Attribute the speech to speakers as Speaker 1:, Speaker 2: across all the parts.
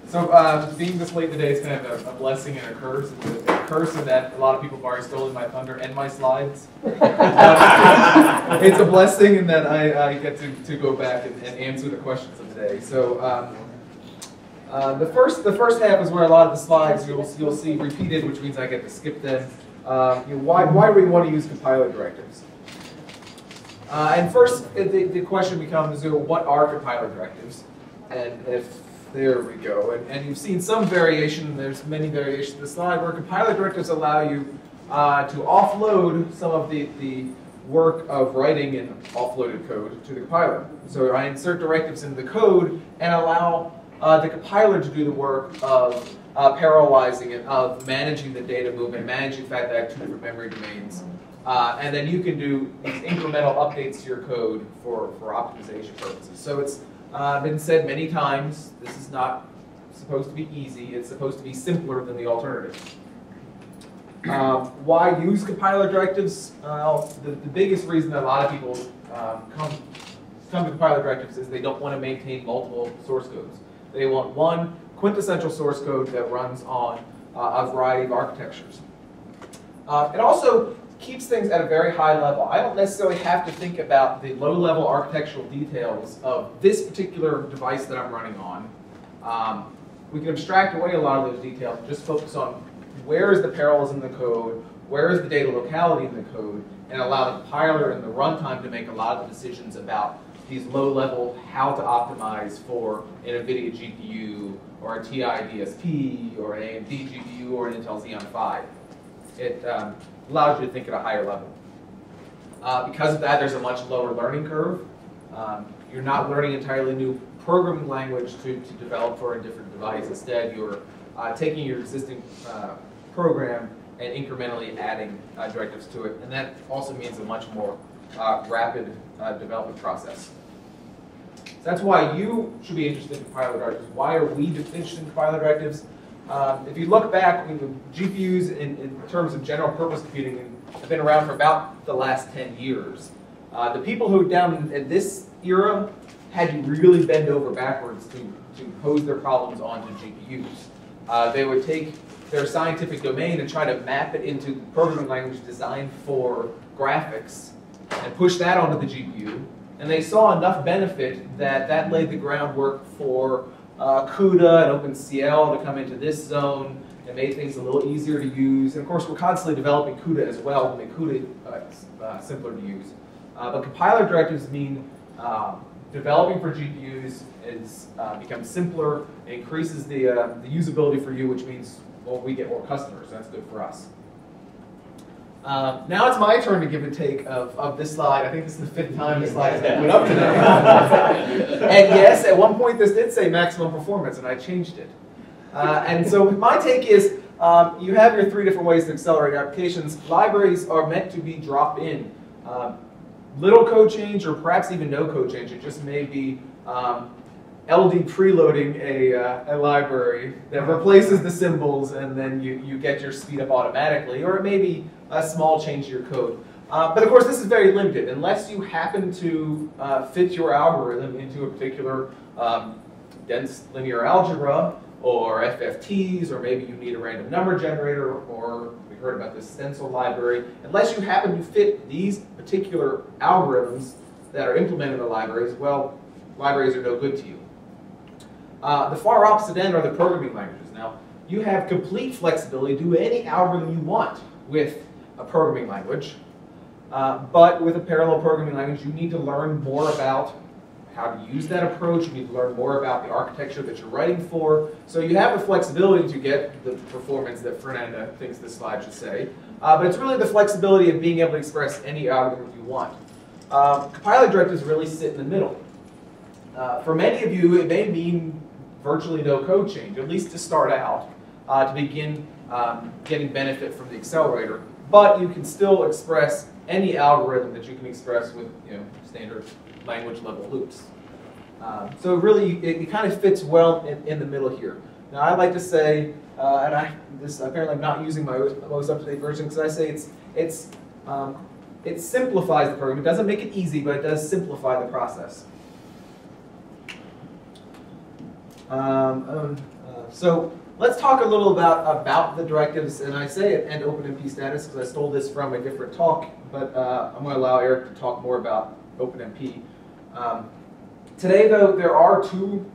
Speaker 1: So being this late today is kind of a blessing and a curse. It's a curse in that a lot of people have already stolen my thunder and my slides. It's a blessing in that I get to go back and answer the questions of the day. So the first half is where a lot of the slides you'll see repeated, which means I get to skip them. Why do we want to use compiler directives? And first, the question becomes, what are compiler directives? And there we go. And you've seen some variation, there's many variations of the slide, where compiler directives allow you to offload some of the work of writing in offloaded code to the compiler. So I insert directives into the code and allow the compiler to do the work of parallelizing it, of managing the data movement, managing the fact that I have two different memory domains. And then you can do these incremental updates to your code for optimization purposes. So it's been said many times, this is not supposed to be easy, it's supposed to be simpler than the alternative. Why use compiler directives? The biggest reason that a lot of people come to compiler directives is they don't want to maintain multiple source codes. They want one quintessential source code that runs on a variety of architectures. It also keeps things at a very high level. I don't necessarily have to think about the low-level architectural details of this particular device that I'm running on. We can abstract away a lot of those details and just focus on where is the parallelism in the code, where is the data locality in the code, and allow the compiler and the runtime to make a lot of the decisions about these low-level how to optimize for an Nvidia GPU or a TI DSP or an AMD GPU or an Intel Xeon 5. It allows you to think at a higher level. Because of that, there's a much lower learning curve. You're not learning an entirely new programming language to develop for a different device. Instead, you're taking your existing program and incrementally adding directives to it. And that also means a much more rapid development process. So that's why you should be interested in compiler directives. Why are we interested in compiler directives? If you look back, GPUs in terms of general purpose computing have been around for about the last 10 years. The people who down in this era had to really bend over backwards to pose their problems onto GPUs. They would take their scientific domain and try to map it into programming language designed for graphics and push that onto the GPU. And they saw enough benefit that laid the groundwork for CUDA and OpenCL to come into this zone and made things a little easier to use. And of course, we're constantly developing CUDA as well to make CUDA simpler to use. But compiler directives mean developing for GPUs becomes simpler. It increases the usability for you, which means, well, we get more customers. That's good for us. Now it's my turn to give a take of this slide. I think this is the 5th time this slide has been put up today. And yes, at one point this did say maximum performance, and I changed it. And so my take is, you have your 3 different ways to accelerate applications. Libraries are meant to be drop-in. Little code change, or perhaps even no code change. It just may be LD preloading a library that replaces the symbols, and then you get your speed up automatically, or it may be a small change to your code. But of course, this is very limited. Unless you happen to fit your algorithm into a particular dense linear algebra, or FFTs, or maybe you need a random number generator, or we heard about this stencil library. Unless you happen to fit these particular algorithms that are implemented in the libraries, well, libraries are no good to you. The far opposite end are the programming languages. Now, you have complete flexibility to do any algorithm you want with a programming language, but with a parallel programming language, you need to learn more about how to use that approach. You need to learn more about the architecture that you're writing for. So you have the flexibility to get the performance that Fernanda thinks this slide should say, but it's really the flexibility of being able to express any algorithm you want. Compiler directives really sit in the middle. For many of you, it may mean virtually no code change, at least to start out, to begin getting benefit from the accelerator. But you can still express any algorithm that you can express with standard language level loops. So really, it kind of fits well in the middle here. Now, I like to say, and apparently I'm not using my most up-to-date version, because I say it simplifies the program. It doesn't make it easy, but it does simplify the process. So let's talk a little about the directives, and I say it and OpenMP status because I stole this from a different talk, but I'm going to allow Eric to talk more about OpenMP. Today, though, there are two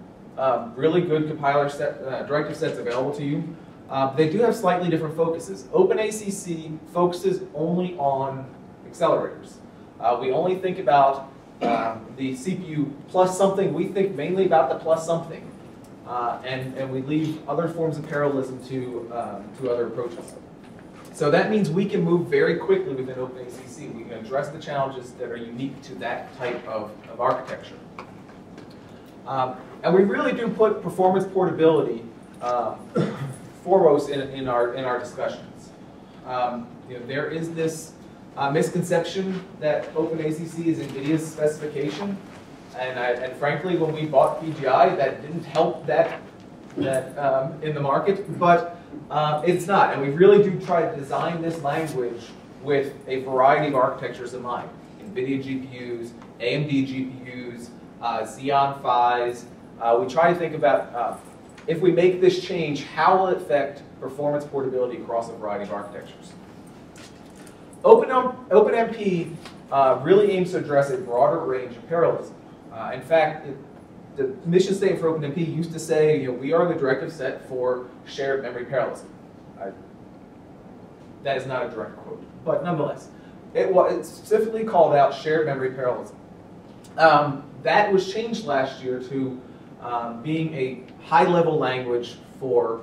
Speaker 1: really good compiler directive sets available to you. They do have slightly different focuses. OpenACC focuses only on accelerators. We only think about the CPU plus something. We think mainly about the plus something. And we leave other forms of parallelism to other approaches. So that means we can move very quickly within OpenACC. We can address the challenges that are unique to that type of architecture. And we really do put performance portability foremost in our discussions. There is this misconception that OpenACC is Nvidia's specification. And frankly, when we bought PGI, that didn't help that in the market, but it's not. And we really do try to design this language with a variety of architectures in mind. Nvidia GPUs, AMD GPUs, Xeon PHYs. We try to think about, if we make this change, how will it affect performance portability across a variety of architectures? OpenMP really aims to address a broader range of parallelism. In fact, the mission statement for OpenMP used to say, we are the directive set for shared memory parallelism. That is not a direct quote, but nonetheless, it specifically called out shared memory parallelism. That was changed last year to being a high-level language for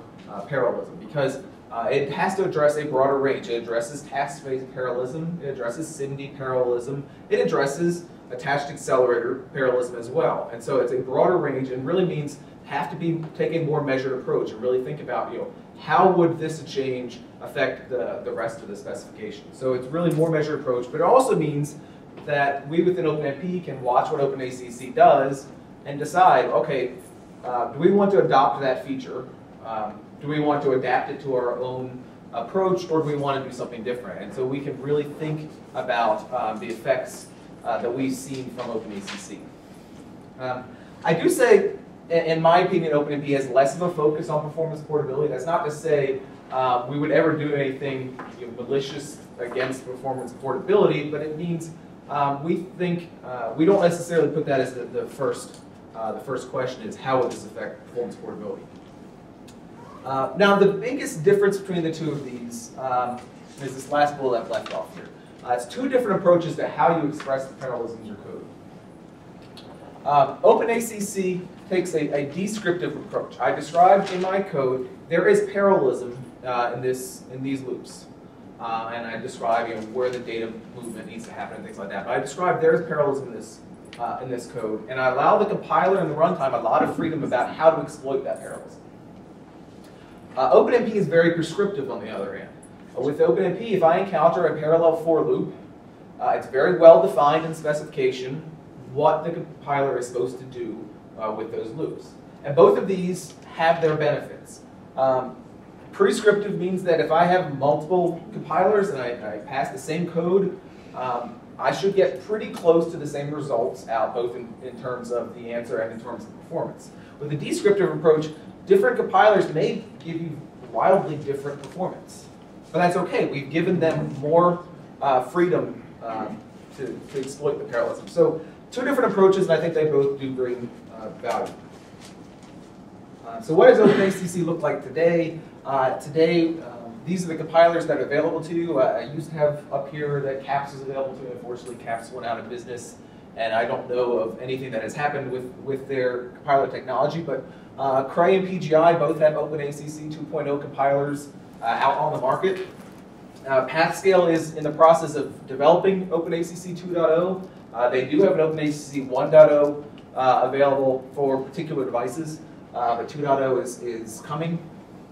Speaker 1: parallelism because it has to address a broader range. It addresses task-based parallelism, it addresses SIMD parallelism, it addresses attached accelerator parallelism as well. And so it's a broader range and really means have to take a more measured approach and really think about, how would this change affect the rest of the specification? So it's really more measured approach, but it also means that we within OpenMP can watch what OpenACC does and decide, okay, do we want to adopt that feature? Do we want to adapt it to our own approach, or do we want to do something different? And so we can really think about the effects that we've seen from OpenACC. I do say, in my opinion, OpenMP has less of a focus on performance portability. That's not to say we would ever do anything malicious against performance portability, but it means we think we don't necessarily put that as the first question is how would this affect performance portability. Now the biggest difference between the two of these is this last bullet I've left off here. It's two different approaches to how you express the parallelism in your code. OpenACC takes a descriptive approach. I described in my code there is parallelism in these loops, and I describe where the data movement needs to happen and things like that. But I describe there is parallelism in this code, and I allow the compiler and the runtime a lot of freedom about how to exploit that parallelism. OpenMP is very prescriptive on the other hand. With OpenMP, if I encounter a parallel for loop, it's very well defined in specification what the compiler is supposed to do with those loops. And both of these have their benefits. Prescriptive means that if I have multiple compilers and I pass the same code, I should get pretty close to the same results out, both in terms of the answer and in terms of performance. With the descriptive approach, different compilers may give you wildly different performance. But that's okay. We've given them more freedom to exploit the parallelism. So two different approaches, and I think they both do bring value. So what does OpenACC look like today? These are the compilers that are available to you. I used to have up here that CAPS is available to you. Unfortunately, CAPS went out of business, and I don't know of anything that has happened with their compiler technology. But Cray and PGI both have OpenACC 2.0 compilers out on the market. PathScale is in the process of developing OpenACC 2.0. They do have an OpenACC 1.0 available for particular devices, but 2.0 is coming.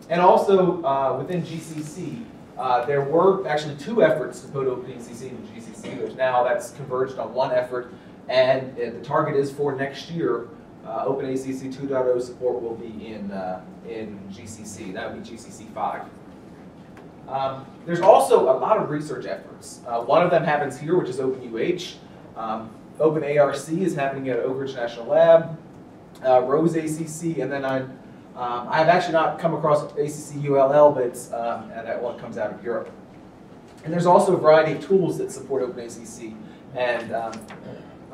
Speaker 1: And also within GCC, there were actually two efforts to put OpenACC into GCC. There's now that's converged on one effort, and the target is for next year. OpenACC 2.0 support will be in GCC. That would be GCC 5. There's also a lot of research efforts. One of them happens here, which is OpenUH. OpenARC is happening at Oak Ridge National Lab. ROSE ACC, and then I've actually not come across ACC ULL, but it's, and that one comes out of Europe. And there's also a variety of tools that support OpenACC, and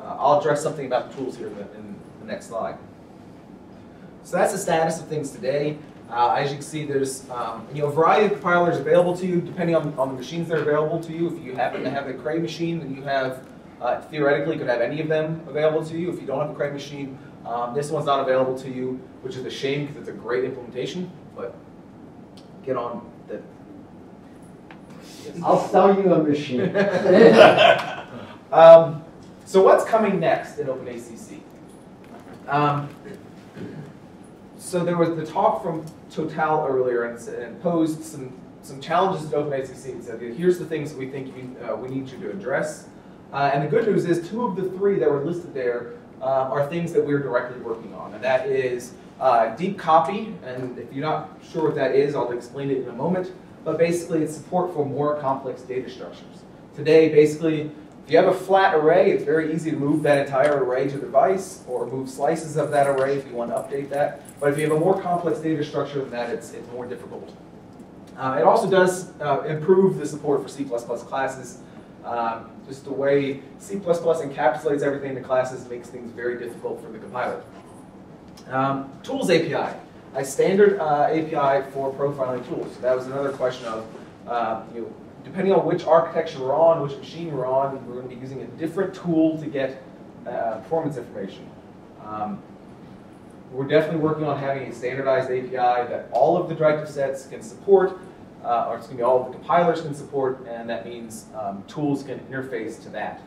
Speaker 1: I'll address something about the tools here in the next slide. So that's the status of things today. As you can see, there's a variety of compilers available to you, depending on the machines that are available to you. If you happen to have a Cray machine, then you have, theoretically, could have any of them available to you. If you don't have a Cray machine, this one's not available to you, which is a shame because it's a great implementation, but get on the...
Speaker 2: I'll sell you a machine.
Speaker 1: So what's coming next in OpenACC? So there was the talk from Total earlier and posed some challenges to OpenACC and said, here's the things we think we need you to address. And the good news is 2 of the 3 that were listed there are things that we're directly working on. And that is deep copy, and if you're not sure what that is, I'll explain it in a moment. But basically it's support for more complex data structures. Today, basically, if you have a flat array, it's very easy to move that entire array to the device, or move slices of that array if you want to update that. But if you have a more complex data structure than that, it's more difficult. It also does improve the support for C++ classes. Just the way C++ encapsulates everything in the classes makes things very difficult for the compiler. Tools API, a standard API for profiling tools. So that was another question of, depending on which architecture we're on, which machine we're on, we're going to be using a different tool to get performance information. We're definitely working on having a standardized API that all of the directive sets can support, or it's going to be all of the compilers can support, and that means tools can interface to that.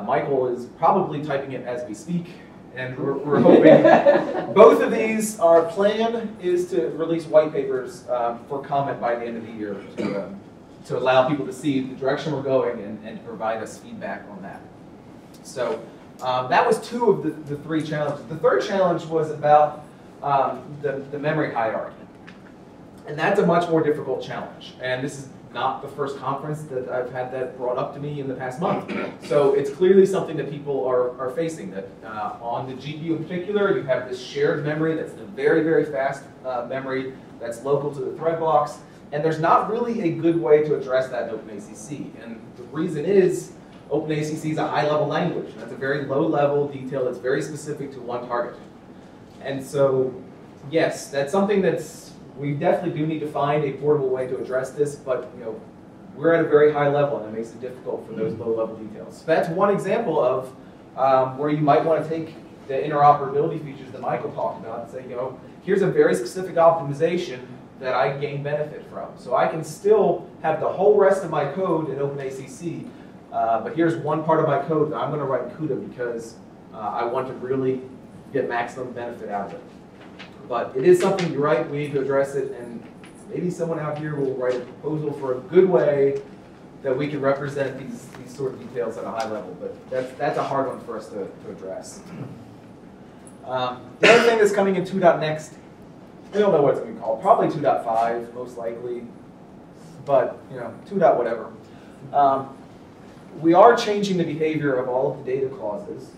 Speaker 1: Michael is probably typing it as we speak, and we're hoping both of these, our plan is to release white papers for comment by the end of the year to allow people to see the direction we're going and to provide us feedback on that. So that was 2 of the 3 challenges. The third challenge was about the memory hierarchy. And that's a much more difficult challenge. And this is not the first conference that I've had that brought up to me in the past month. So it's clearly something that people are facing. That on the GPU in particular, you have this shared memory that's a very, very fast memory that's local to the thread blocks. And there's not really a good way to address that in OpenACC. And the reason is OpenACC is a high-level language. That's a very low-level detail that's very specific to one target. And so, yes, that's something we definitely do need to find a portable way to address this, but we're at a very high level, and it makes it difficult for those low-level details. So that's one example of where you might want to take the interoperability features that Michael talked about and say, here's a very specific optimization that I gain benefit from. So I can still have the whole rest of my code in OpenACC, but here's one part of my code that I'm going to write in CUDA because I want to really get maximum benefit out of it. But it is something, you're right, we need to address it, and maybe someone out here will write a proposal for a good way that we can represent these sort of details at a high level, but that's a hard one for us to address. The other thing that's coming in 2.next, we don't know what it's going to be called, probably 2.5 most likely, but 2. Whatever. We are changing the behavior of all of the data clauses.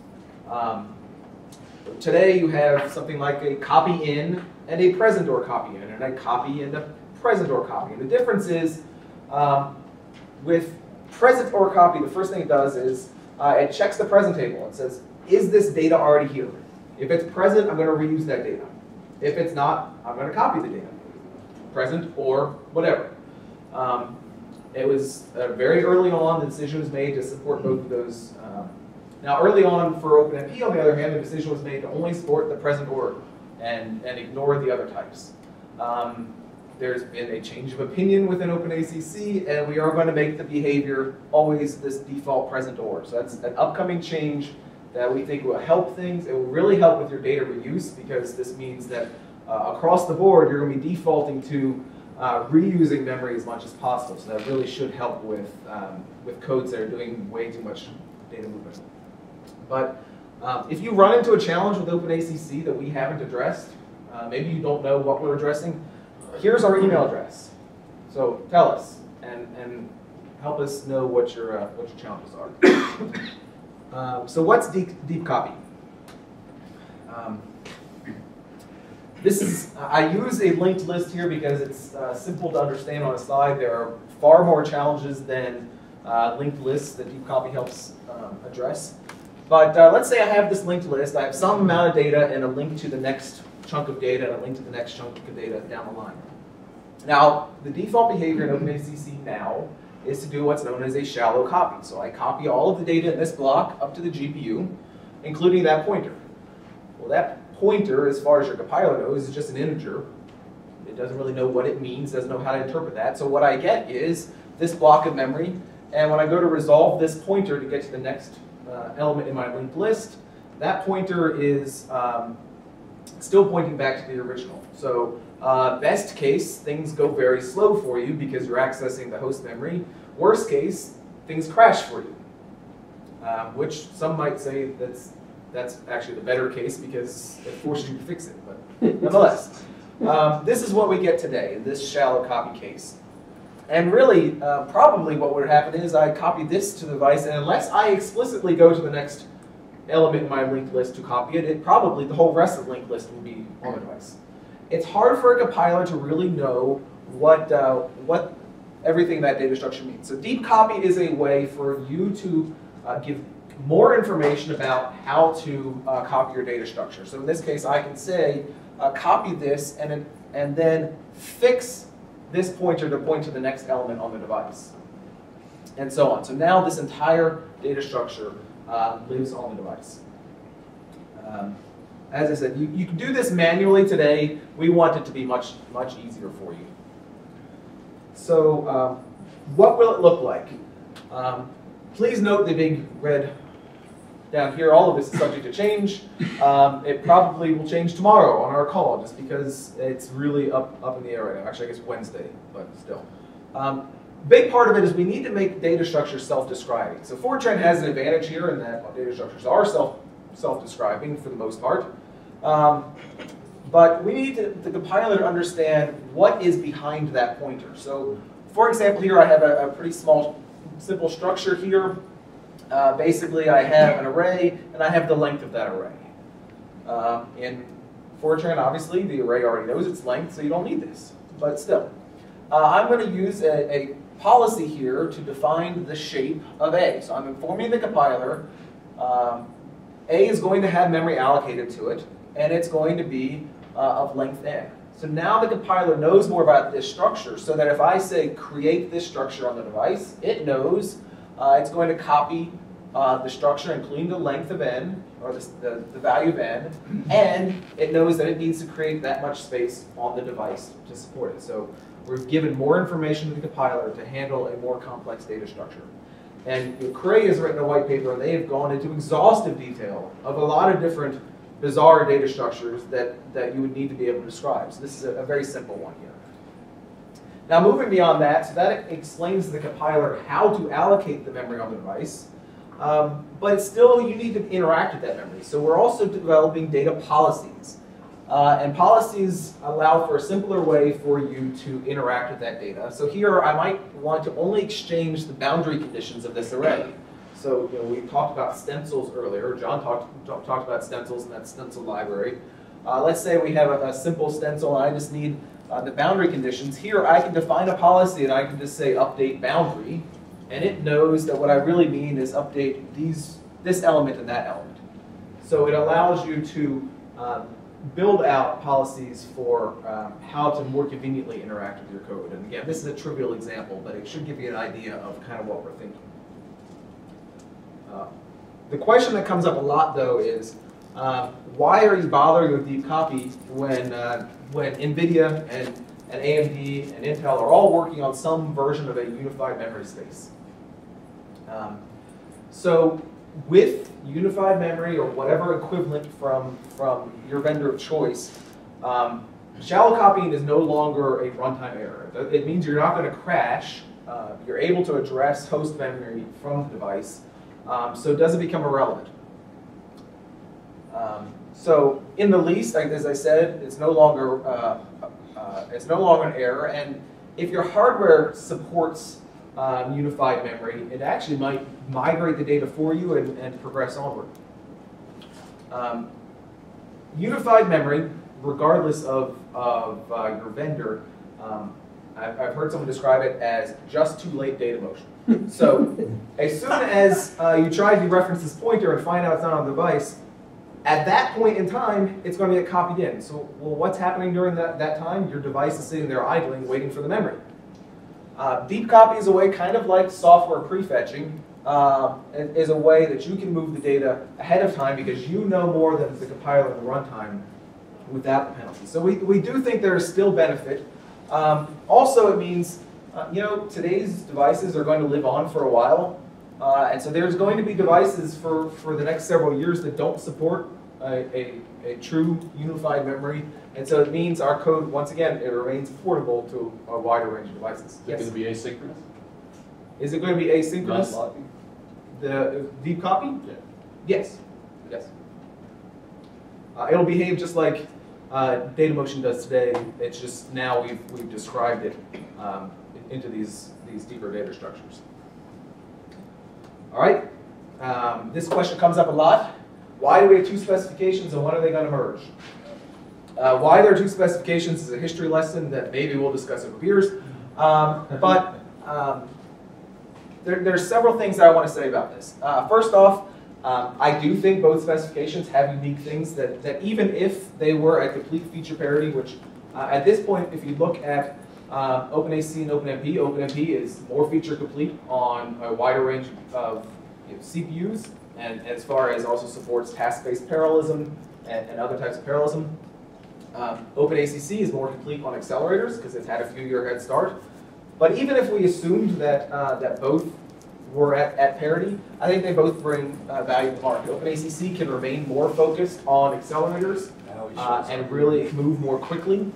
Speaker 1: Today you have something like a copy in and a present or copy in, and a copy and a present or copy. And the difference is with present or copy, the first thing it does is it checks the present table. It says, is this data already here? If it's present, I'm going to reuse that data. If it's not, I'm going to copy the data, present or whatever. It was very early on, the decision was made to support both of those. Now, early on for OpenMP, on the other hand, the decision was made to only support the present or and ignore the other types. There's been a change of opinion within OpenACC, and we are going to make the behavior always this default present or. So that's an upcoming change that we think will help things. It will really help with your data reuse, because this means that across the board, you're going to be defaulting to reusing memory as much as possible. So that really should help with codes that are doing way too much data movement. But if you run into a challenge with OpenACC that we haven't addressed, maybe you don't know what we're addressing, here's our email address. So tell us and help us know what your challenges are. So what's deep copy? I use a linked list here because it's simple to understand on a slide. There are far more challenges than linked lists that deep copy helps address. But let's say I have this linked list. I have some amount of data and a link to the next chunk of data and a link to the next chunk of data down the line. Now, the default behavior in OpenACC now is to do what's known as a shallow copy. So I copy all of the data in this block up to the GPU, including that pointer. Well, that pointer, as far as your compiler knows, is just an integer. It doesn't really know what it means, doesn't know how to interpret that. So what I get is this block of memory, and when I go to resolve this pointer to get to the next element in my linked list, that pointer is still pointing back to the original. So best case, things go very slow for you because you're accessing the host memory. Worst case, things crash for you, which some might say that's actually the better case because it forces you to fix it. But nonetheless, this is what we get today in this shallow copy case. And really, probably what would happen is I copy this to the device, and unless I explicitly go to the next element in my linked list to copy it, probably the whole rest of the linked list will be on the device. It's hard for a compiler to really know what everything that data structure means. So deep copy is a way for you to give more information about how to copy your data structure. So in this case, I can say, copy this and then fix this pointer to point to the next element on the device, and so on. So now this entire data structure lives on the device. As I said, you can do this manually today. We want it to be much easier for you. So what will it look like? Please note the big red down here. All of this is subject to change. It probably will change tomorrow on our call, just because it's really up in the air right now. Actually, I guess Wednesday, but still. Big part of it is we need to make data structures self-describing. So Fortran has an advantage here in that data structures are self-describing for the most part. But we need the compiler to understand what is behind that pointer. So for example, here I have a pretty small, simple structure here. Basically, I have an array, and I have the length of that array. In Fortran, obviously, the array already knows its length, so you don't need this. But still, I'm going to use a policy here to define the shape of A. So I'm informing the compiler A is going to have memory allocated to it, and it's going to be of length n. So now the compiler knows more about this structure, so that if I say create this structure on the device, it knows it's going to copy the structure, including the length of n, or the value of n, and it knows that it needs to create that much space on the device to support it. So we've given more information to the compiler to handle a more complex data structure. And Cray has written a white paper, and they have gone into exhaustive detail of a lot of different bizarre data structures that you would need to be able to describe. So this is a very simple one here. Now moving beyond that, so that explains to the compiler how to allocate the memory on the device. But still, you need to interact with that memory. So we're also developing data policies. And policies allow for a simpler way for you to interact with that data. So here, I might want to only exchange the boundary conditions of this array. So we talked about stencils earlier. John talked about stencils in that stencil library. Let's say we have a simple stencil, and I just need the boundary conditions. Here, I can define a policy, and I can just say update boundary. And it knows that what I really mean is update this element and that element. So it allows you to build out policies for how to more conveniently interact with your code. And again, this is a trivial example, but it should give you an idea of kind of what we're thinking. The question that comes up a lot, though, is why are you bothering with deep copy when Nvidia and AMD and Intel are all working on some version of a unified memory space? So with unified memory or whatever equivalent from your vendor of choice, shallow copying is no longer a runtime error. It means you're not going to crash. You're able to address host memory from the device, so it doesn't become irrelevant. So in the least, as I said, it's no longer an error. And if your hardware supports unified memory, it actually might migrate the data for you and progress onward. Unified memory regardless of your vendor. I've heard someone describe it as just too late data motion. So as soon as you try to reference this pointer and find out it's not on the device, at that point in time, it's going to get copied in. So, well, what's happening during that time? Your device is sitting there idling, waiting for the memory. Deep copy is a way, kind of like software prefetching, is a way that you can move the data ahead of time because you know more than the compiler and the runtime without the penalty. So we do think there is still benefit. Also, it means, today's devices are going to live on for a while. And so there's going to be devices for the next several years that don't support a true unified memory. And so it means our code, once again, it remains portable to a wider range of devices.
Speaker 2: Is it going to be asynchronous?
Speaker 1: Is it going to be asynchronous?
Speaker 2: Non-blocking?
Speaker 1: The deep copy?
Speaker 2: Yeah.
Speaker 1: Yes. Yes. It'll behave just like Datamotion does today. It's just now we've described it into these deeper data structures. All right. This question comes up a lot. Why do we have two specifications and when are they going to merge? Why there are two specifications is a history lesson that maybe we'll discuss over beers. But there's several things that I want to say about this. First off, I do think both specifications have unique things that even if they were at complete feature parity, which at this point, if you look at OpenACC and OpenMP is more feature complete on a wider range of CPUs, and as far as also supports task-based parallelism and other types of parallelism. OpenACC is more complete on accelerators because it's had a few-year head start. But even if we assumed that that both were at parity, I think they both bring value to the market. OpenACC can remain more focused on accelerators and really move more quickly.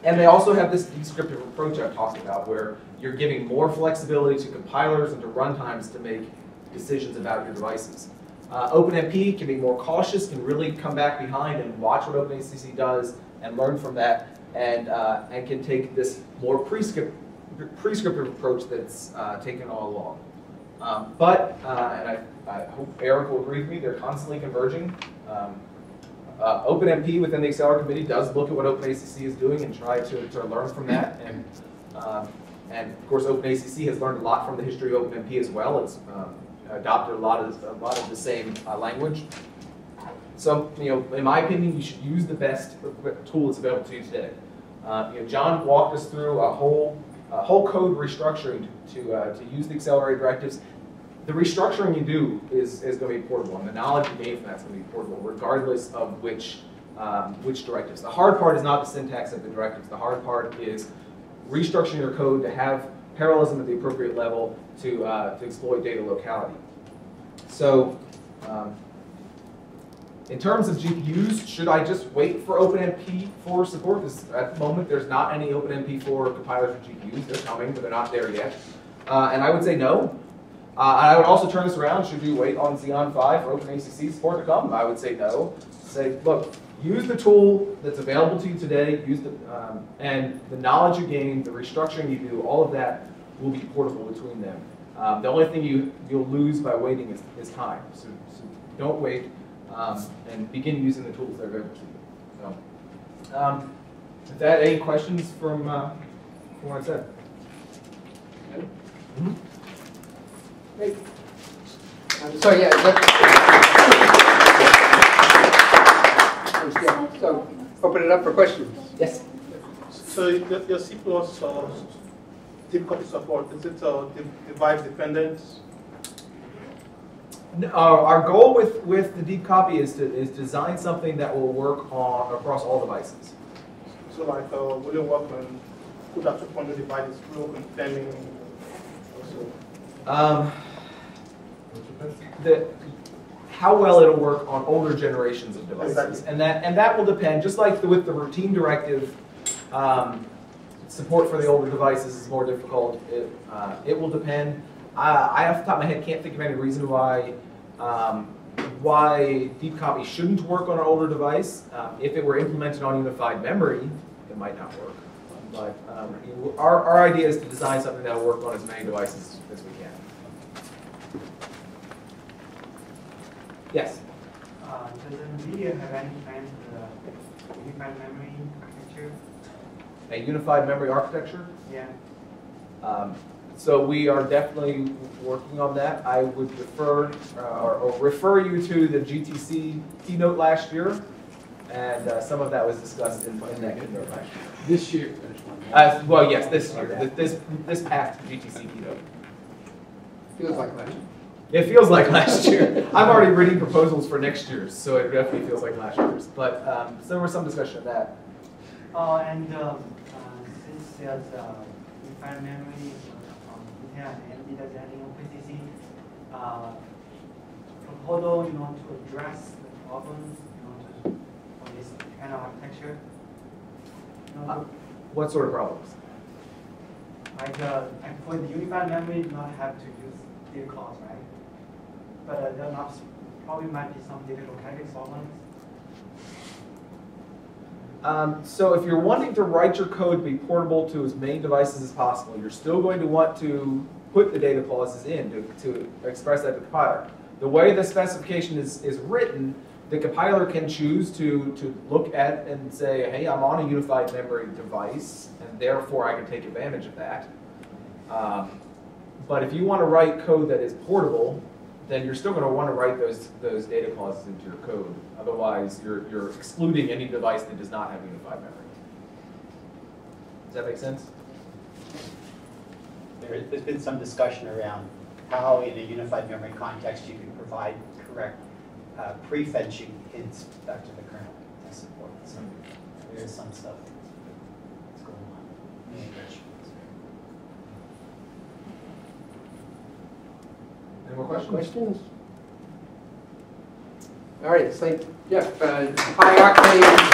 Speaker 1: And they also have this descriptive approach I've talked about where you're giving more flexibility to compilers and to runtimes to make decisions about your devices. OpenMP can be more cautious, can really come back behind and watch what OpenACC does and learn from that, and can take this more prescriptive approach that's taken all along. And I hope Eric will agree with me, they're constantly converging. OpenMP within the Accelerator Committee does look at what OpenACC is doing and try to learn from that. And of course, OpenACC has learned a lot from the history of OpenMP as well. It's adopted a lot of the same language. So, in my opinion, you should use the best tool that's available to you today. John walked us through a whole code restructuring to use the accelerator directives. The restructuring you do is going to be portable, and the knowledge you gain from that's going to be portable, regardless of which directives. The hard part is not the syntax of the directives. The hard part is restructuring your code to have parallelism at the appropriate level to exploit data locality. So, in terms of GPUs, should I just wait for OpenMP for support? Because at the moment, there's not any OpenMP for compilers for GPUs. They're coming, but they're not there yet. And I would say no. And I would also turn this around. Should you wait on Xeon 5 for OpenACC support to come? I would say no. Say, look, use the tool that's available to you today. Use and the knowledge you gain, the restructuring you do, all of that will be portable between them. The only thing you'll lose by waiting is time. So don't wait and begin using the tools that are available to you. So, is that any questions from what I said? Mm-hmm.
Speaker 3: Great. So yeah, so open it up for questions.
Speaker 1: Yes.
Speaker 4: So your C++ deep copy support, is it device dependent?
Speaker 1: Our goal with the deep copy is to design something that will work across all devices.
Speaker 4: So like, will it work on CUDA 2.0 devices through OpenMP also?
Speaker 1: How well it'll work on older generations of devices,
Speaker 4: exactly.
Speaker 1: and that will depend. Just like with the routine directive, support for the older devices is more difficult. It will depend. I, off the top of my head, can't think of any reason why deep copy shouldn't work on an older device. If it were implemented on unified memory, it might not work. But our idea is to design something that will work on as many devices as we can. Yes?
Speaker 5: Does Nvidia have any plans to
Speaker 2: unified memory architecture?
Speaker 1: A unified memory architecture?
Speaker 2: Yeah.
Speaker 1: So we are definitely working on that. I would refer or refer you to the GTC keynote last year, and some of that was discussed in that keynote last year.
Speaker 5: This year.
Speaker 1: Well, yes, this year. This past GTC keynote.
Speaker 3: Feels like last year.
Speaker 1: It feels like last year. I'm already reading proposals for next year's, so it definitely feels like last year's. But so there was some discussion of that.
Speaker 2: And since there's unified memory, Intel and Nvidia designing OpenACC, proposal, to address the problems, for this kind of architecture.
Speaker 1: What sort of problems?
Speaker 2: Like for the unified memory, not have to use data clause, right? But there probably might be some data locality solvents.
Speaker 1: So if you're wanting to write your code to be portable to as many devices as possible, you're still going to want to put the data clauses in to express that to the compiler. The way the specification is written, the compiler can choose to look at and say, hey, I'm on a unified memory device, and therefore I can take advantage of that. But if you want to write code that is portable, then you're still going to want to write those data clauses into your code. Otherwise, you're excluding any device that does not have unified memory. Does that make sense?
Speaker 6: There's been some discussion around how, in a unified memory context, you can provide correct prefetching hints back to the kernel to support. So there is some stuff that's going on in English.
Speaker 1: Any more questions?
Speaker 3: Questions? All right, it's like, Jeff, high octane